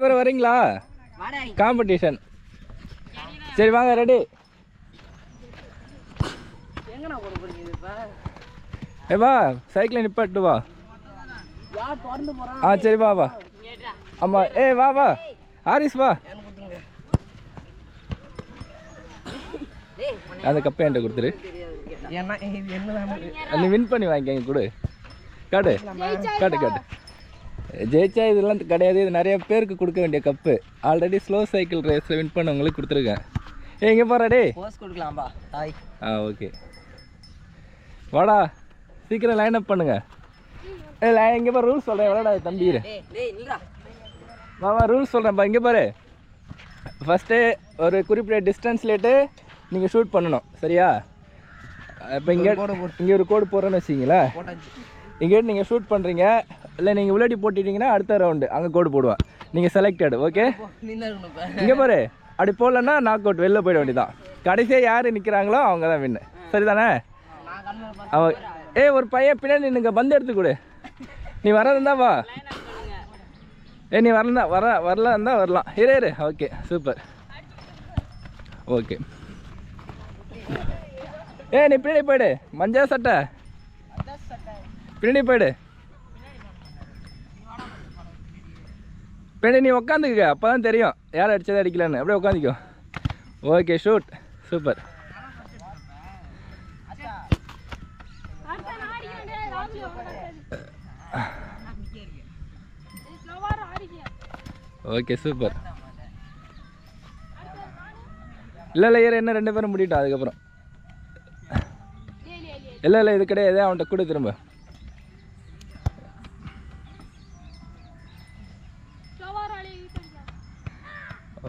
பேரும் வரீங்களா காம்படிஷன்? சரி வாங்க, ரெடி. வா சைக்கிளை நிப்பாட்டு வா. சரி வா வா. ஆமா வா வா ஹாரிஸ் வா. அந்த கப்பை என்கிட்ட கொடுத்துரு. நீ வின் பண்ணி வாங்கிக்க கொடு. காட்டு காட்டு காட்டு. ஜெயிச்சா இதெல்லாம் கிடையாது, இது நிறைய பேருக்கு கொடுக்க வேண்டிய கப்பு. ஆல்ரெடி ஸ்லோ சைக்கிள் ரேஸில் வின் பண்ணவங்களுக்கு கொடுத்துருக்கேன். எங்கே போகிறா டே? கொடுக்கலாம்பா. ஓகே வாடா, சீக்கிரம் லைன் அப் பண்ணுங்க. இங்கே பாரு ரூல்ஸ் சொல்கிறேன். விளாடா தம்பி, வா ரூல்ஸ் சொல்கிறேன்ப்பா. இங்கே பாரு, ஃபஸ்ட்டு ஒரு குறிப்பிட்ட டிஸ்டன்ஸ்லேட்டு நீங்கள் ஷூட் பண்ணணும், சரியா? இப்போ இங்கே ஒரு கோடு போடுறேன்னு வச்சிங்களேன். இங்கேட்டு நீங்கள் ஷூட் பண்ணுறீங்க, இல்லை நீங்கள் உள்ளாடி போட்டிட்டிங்கன்னா அடுத்த ரவுண்டு அங்கே கோடு போடுவேன். நீங்கள் செலக்டட். ஓகே, இங்கே பாரு, அப்படி போடலன்னா நாக் அவுட், வெளில போயிட வேண்டியதான். கடைசியாக யார் நிற்கிறாங்களோ அவங்க தான் வின்னு, சரிதானே? அவன் ஒரு பையன் பின்னாடி நீங்கள் பந்து எடுத்து கொடு. நீ வரதுந்தா வா. நீ வரல இருந்தால் வரலாம். இரு. Okay super. ஓகே நீ பின்னாடி போயிடு. மஞ்சள் சட்டை பின்னாடி போயிடு. பின்னாடி நீ உக்காந்துக்க, அப்போ தான் தெரியும் யார் அடித்ததை அடிக்கலான்னு. அப்படியே உட்காந்துக்கோ. Okay shoot. Super. Okay super. இல்லை என்ன 2 பேரும் முடிட்டோம். அதுக்கப்புறம் இல்லை இது கிடையாது. அவன்கிட்ட கூட திரும்ப.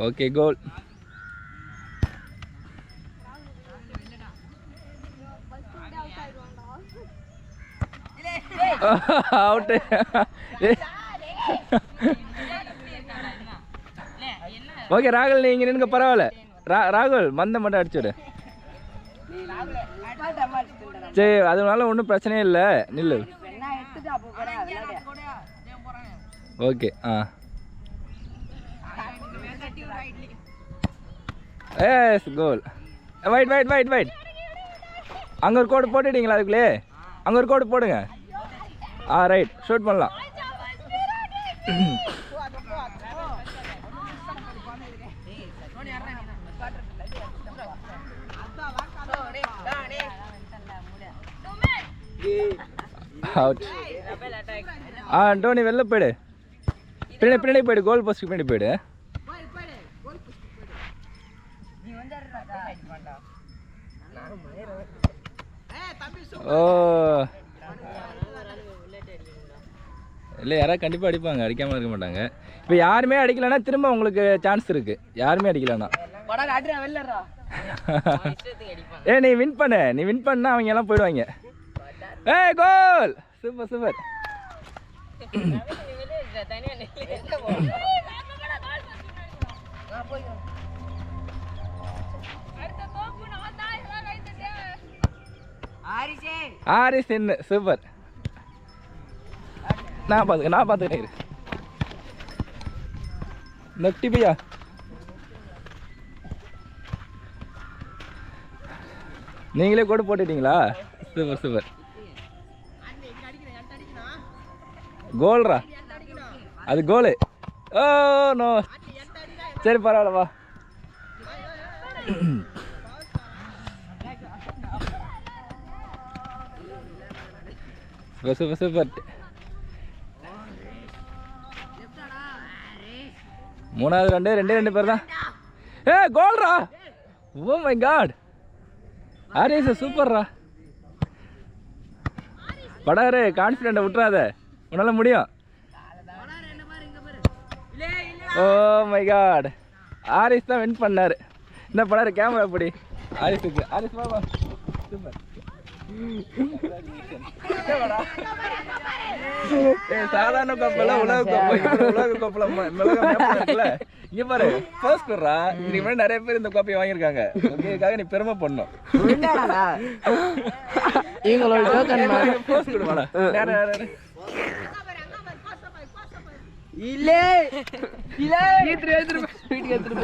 ஓகே கோல். அவுட்டு. ஓகே ராகுல், நீ இங்கே நின்னுங்க, பரவாயில்ல. ராகுல் மந்த மட்டும் அடிச்சுடு. சரி, அதனால ஒன்றும் பிரச்சனையே இல்லை, நில்லு. ஓகே கோல். வெயிட். அங்கே ஒரு கோடு போட்டுட்டீங்களா? அதுக்குள்ளே அங்கே ஒரு கோடு போடுங்க. ரைட், ஷூட் பண்ணலாம். அவுட். டோனி வெளில போயிடு. பின்னாடி போயிடு. கோல் போஸ்ட்டுக்கு பின்னாடி போயிடு. இல்லை யாராவது கண்டிப்பாக அடிப்பாங்க, அடிக்காமல் இருக்க மாட்டாங்க. இப்போ யாருமே அடிக்கலைன்னா திரும்ப உங்களுக்கு சான்ஸ் இருக்குது. யாருமே அடிக்கலைன்னா நீ வின் பண்ணா அவங்க எல்லாம் போயிடுவாங்க. கோல். சூப்பர். ஆரிஸ் என்ன சூப்பர். நான் பார்த்துக்கிறேன். நட்டி பையா. நீங்களே கூட போட்டுட்டீங்களா? சூப்பர். கோல்ரா, அது கோலு. நோ, சரி பரவாயில்ல வா. சூப்பர். 3வது ரெண்டு பேர் தான். கோல்ரா. ஓ மை காட், ஆரிஸ் சூப்பர்ரா. படாரு, கான்ஃபிடென்ட்டை விட்டுறாத, உன்னால முடியும். ஓ மை காட், ஆரிஸ் தான் வின் பண்ணாரு. இந்த படாரு கேமரா எப்படி ஆரிஸுக்கு. Aries Baba super. சாதாரண கப்பல உலக கப்பல இருக்குல்ல, இங்க பாரு ஃபர்ஸ்ட் குறா. இதுக்கு முன்னாடி நிறைய பேர் இந்த காப்பியை வாங்கியிருக்காங்க. ஓகேக்காக நீ பெருமை பண்ணணும். இல்லை வீட்டுக்கு எடுத்துட்டு